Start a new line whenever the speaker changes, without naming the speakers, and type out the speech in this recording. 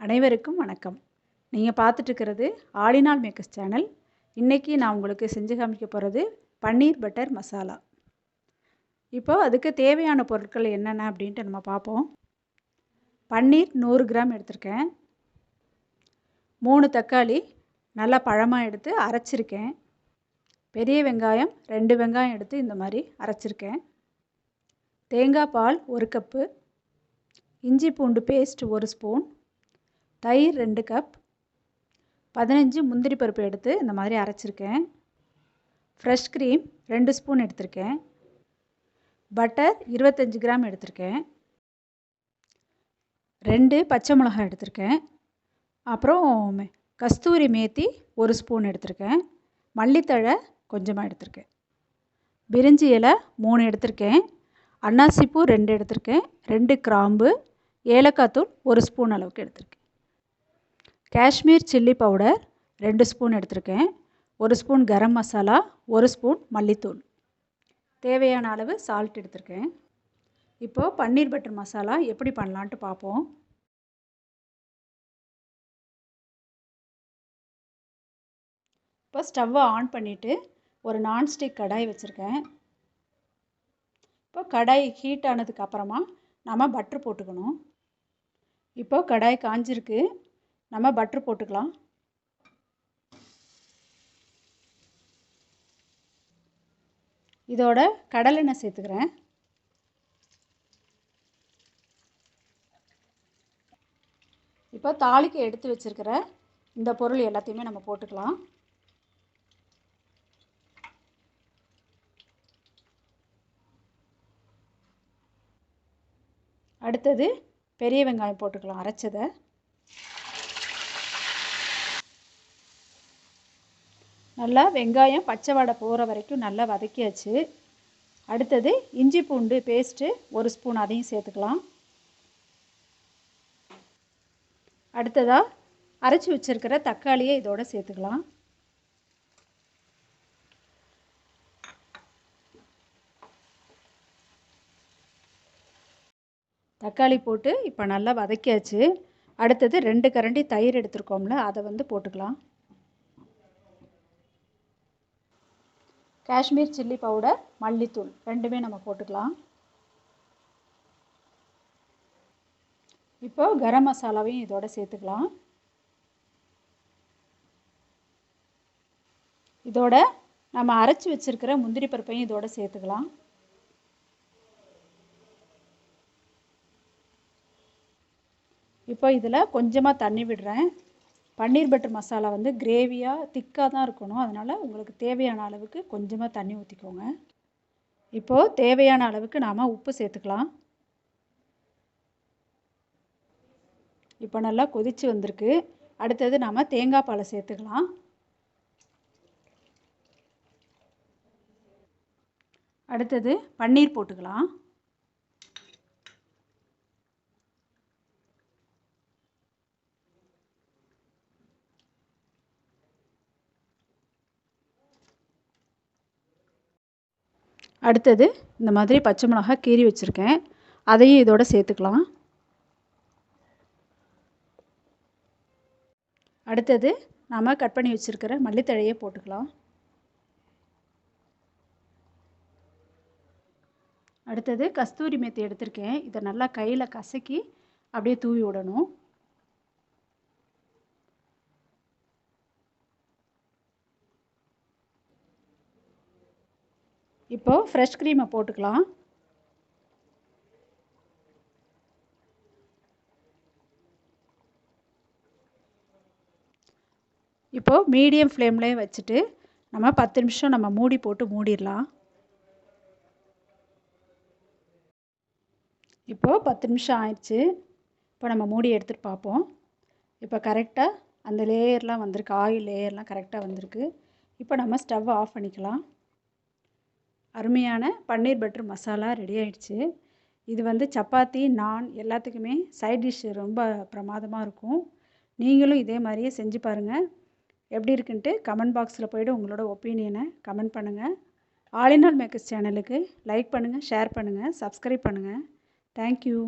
அனைவருக்கும் வணக்கம். நீங்கள் பார்த்துட்டு இருக்கிறது ஆலினால் மேக்கர்ஸ் சேனல். இன்றைக்கி நான் உங்களுக்கு செஞ்சு காமிக்க போகிறது பன்னீர் பட்டர் மசாலா. இப்போ அதுக்கு தேவையான பொருட்கள் என்னென்ன அப்படின்ட்டு நம்ம பார்ப்போம். பன்னீர் 100 கிராம் எடுத்திருக்கேன். 3 தக்காளி நல்லா பழமாக எடுத்து அரைச்சிருக்கேன். பெரிய வெங்காயம் 2 வெங்காயம் எடுத்து இந்த மாதிரி அரைச்சிருக்கேன். தேங்காய் பால் 1 கப்பு, இஞ்சி பூண்டு பேஸ்ட் 1 ஸ்பூன், தயிர் 2 கப், 15 முந்திரி பருப்பு எடுத்து இந்த மாதிரி அரைச்சிருக்கேன். ஃப்ரெஷ் க்ரீம் 2 ஸ்பூன் எடுத்திருக்கேன். பட்டர் 25 கிராம் எடுத்திருக்கேன். 2 பச்சை மிளகாய் எடுத்திருக்கேன். அப்புறம் கஸ்தூரி மேத்தி 1 ஸ்பூன் எடுத்திருக்கேன். மல்லித்தழை கொஞ்சமாக எடுத்திருக்கேன். பிரிஞ்சி இலை 3 எடுத்திருக்கேன். அன்னாசிப்பூ 2 எடுத்திருக்கேன். 2 கிராம்பு, ஏலக்காய் தூள் 1 ஸ்பூன் அளவுக்கு எடுத்திருக்கேன். காஷ்மீர் சில்லி பவுடர் 2 ஸ்பூன் எடுத்திருக்கேன். 1 ஸ்பூன் கரம் மசாலா, 1 ஸ்பூன் மல்லித்தூள், தேவையான அளவு சால்ட் எடுத்திருக்கேன். இப்போது பன்னீர் பட்டர் மசாலா எப்படி பண்ணலான்ட்டு பார்ப்போம். இப்போ ஸ்டவ்வை ஆன் பண்ணிவிட்டு ஒரு நான்ஸ்டிக் கடாய் வச்சுருக்கேன். இப்போ கடாய் ஹீட் ஆனதுக்கு அப்புறமா நம்ம பட்டர் போட்டுக்கணும். இப்போ கடாய் காஞ்சிருக்கு, நம்ம பட்டர் போட்டுக்கலாம். இதோட கடலெண்ணெய் சேர்த்துக்கிறேன். இப்போ தாளிக்கு எடுத்து வச்சிருக்கிற இந்த பொருள் எல்லாத்தையுமே நம்ம போட்டுக்கலாம். அடுத்தது பெரிய வெங்காயம் போட்டுக்கலாம், அரைச்சதை. நல்லா வெங்காயம் பச்சை வாடை போகிற வரைக்கும் நல்லா வதக்கியாச்சு. அடுத்தது இஞ்சி பூண்டு பேஸ்ட்டு 1 ஸ்பூன், அதையும் சேர்த்துக்கலாம். அடுத்ததாக அரைச்சி வச்சுருக்கிற தக்காளியை இதோடு சேர்த்துக்கலாம். தக்காளி போட்டு இப்போ நல்லா வதக்கியாச்சு. அடுத்தது 2 கரண்டி தயிர் எடுத்துருக்கோம்ல, அதை போட்டுக்கலாம். காஷ்மீர் சில்லி பவுடர், மல்லித்தூள் ரெண்டுமே நம்ம போட்டுக்கலாம். இப்போ கரம் மசாலாவையும் இதோட சேர்த்துக்கலாம். இதோட நம்ம அரைச்சி வச்சிருக்கிற முந்திரி பருப்பையும் இதோட சேர்த்துக்கலாம். இப்போ இதில் கொஞ்சமாக தண்ணி விடுறேன். பன்னீர் பட்டர் மசாலா கிரேவியாக திக்காக தான் இருக்கணும், அதனால் உங்களுக்கு தேவையான அளவுக்கு கொஞ்சமாக தண்ணி ஊற்றிக்கோங்க. இப்போது தேவையான அளவுக்கு நாம் உப்பு சேர்த்துக்கலாம். இப்போ நல்லா கொதித்து வந்திருக்கு. அடுத்தது நாம் தேங்காய் பாலை சேர்த்துக்கலாம். அடுத்தது பன்னீர் போட்டுக்கலாம். அடுத்தது இந்த மாதிரி பச்சை மிளகாய் கீறி வச்சுருக்கேன், அதையும் இதோட சேர்த்துக்கலாம். அடுத்தது நாம் கட் பண்ணி வச்சுருக்கிற மல்லித்தழையை போட்டுக்கலாம். அடுத்தது கஸ்தூரி மேத்தி எடுத்திருக்கேன், இதை நல்லா கையில் கசக்கி அப்படியே தூவி விடணும். இப்போது ஃப்ரெஷ் க்ரீமை போட்டுக்கலாம். இப்போது மீடியம் ஃப்ளேம்லேயே வச்சுட்டு நம்ம 10 நிமிஷம் நம்ம மூடி போட்டு மூடிடலாம். இப்போது 10 நிமிஷம் ஆயிடுச்சு. இப்போ நம்ம மூடி எடுத்துகிட்டு பார்ப்போம். இப்போ கரெக்டாக அந்த லேயர்லாம் வந்திருக்கு, ஆயில் லேயர்லாம் கரெக்டாக வந்திருக்கு. இப்போ நம்ம ஸ்டவ்வை ஆஃப் பண்ணிக்கலாம். அருமையான பன்னீர் பட்டர் மசாலா ரெடி ஆயிடுச்சு. இது சப்பாத்தி, நான் எல்லாத்துக்குமே சைட் டிஷ் ரொம்ப பிரமாதமாக இருக்கும். நீங்களும் இதே மாதிரியே செஞ்சு பாருங்கள். எப்படி இருக்குன்ட்டு கமெண்ட் பாக்ஸில் போய்ட்டு உங்களோட ஒப்பீனியனை கமெண்ட் பண்ணுங்கள். ஆல் இன் ஆல் மேக்கர்ஸ் சேனலுக்கு லைக் பண்ணுங்கள், ஷேர் பண்ணுங்கள், சப்ஸ்கிரைப் பண்ணுங்கள். தேங்க்யூ.